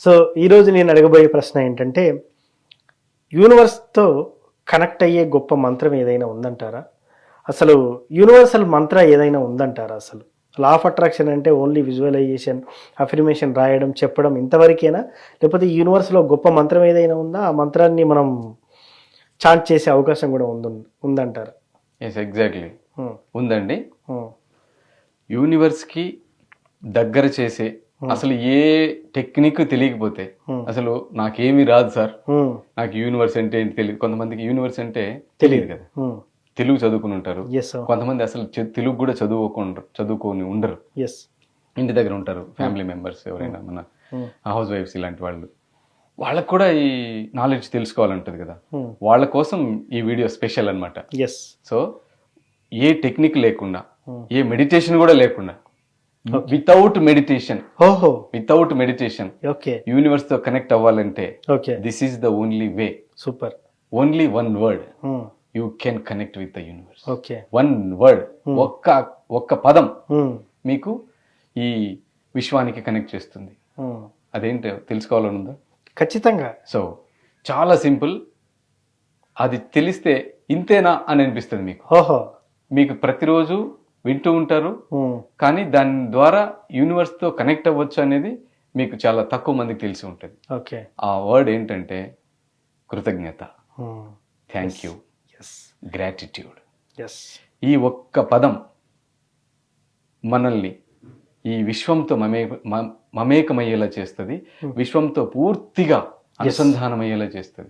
So ఈరోజు నేను అడగబోయే ప్రశ్న ఏంటంటే, యూనివర్స్‌తో కనెక్ట్ అయ్యే గొప్ప మంత్రం ఏదైనా ఉందంటారా? అసలు యూనివర్సల్ మంత్ర ఏదైనా ఉందంటారా అసలు? లా ఆఫ్ అట్రాక్షన్ అంటే ఓన్లీ విజువలైజేషన్, అఫర్మేషన్ రాయడం, చెప్పడం ఇంతవరకేనా? లేకపోతే యూనివర్స్‌లో గొప్ప మంత్రం ఏదైనా ఉందా? ఆ మంత్రాన్ని మనం చాంట్ చేసే అవకాశం కూడా ఉందంటారా? ఎస్, ఎగ్జాక్ట్లీ హ్మ్. ఉందండి. హ్మ్. యూనివర్స్కి దగ్గర చేసే అసలు ఏ టెక్నిక్ తెలియకపోతే అసలు నాకేమీ రాదు సార్, హ్మ్. నాకు యూనివర్స్ అంటే ఏంటి తెలియదు. కొంతమందికి యూనివర్స్ అంటే తెలియదు కదా, హ్మ్. తెలుగు చదువుకుని ఉంటారు. యెస్. కొంతమంది అసలు తెలుగు కూడా చదువుకొని ఉండరు, యెస్. ఇంటి దగ్గర ఉంటారు. ఫ్యామిలీ మెంబర్స్ ఎవరైనా మన హ్మ్. హౌస్ వైఫ్స్ ఇలాంటి వాళ్ళు, వాళ్ళకు కూడా ఈ నాలెడ్జ్ తెలుసుకోవాలంటది కదా. హ్మ్. వాళ్ళ కోసం ఈ వీడియో స్పెషల్ అన్నమాట. యెస్. సో ఏ టెక్నిక్ లేకుండా, ఏ మెడిటేషన్ కూడా లేకుండా, వితౌట్ మెడిటేషన్ ఓకే. యూనివర్స్ తో కనెక్ట్ అవ్వాలంటే okay. This is the only way. Super. Only one word hmm. You can connect with the universe. Okay. One word, ఒక్క పదం హ్మ్. మీకు ఈ విశ్వానికి కనెక్ట్ చేస్తుంది. హ్మ్. అదేంటో తెలుసుకోవాలని ఉందా? ఖచ్చితంగా. సో చాలా సింపుల్. అది తెలిస్తే ఇంతేనా అని అనిపిస్తుంది మీకు. ఓహో! మీకు ప్రతిరోజు వింటూ ఉంటారు, హ్మ్. కానీ దాని ద్వారా యూనివర్స్తో కనెక్ట్ అవ్వచ్చు అనేది మీకు చాలా తక్కువ మందికి తెలిసి ఉంటుంది. ఓకే. ఆ వర్డ్ ఏంటంటే కృతజ్ఞత, హ్మ్. Thank you, yes. Gratitude. Yes. ఈ ఒక్క పదం మనల్ని ఈ విశ్వంతో మమేకమయ్యేలా చేస్తుంది, విశ్వంతో పూర్తిగా అనుసంధానమయ్యేలా చేస్తుంది.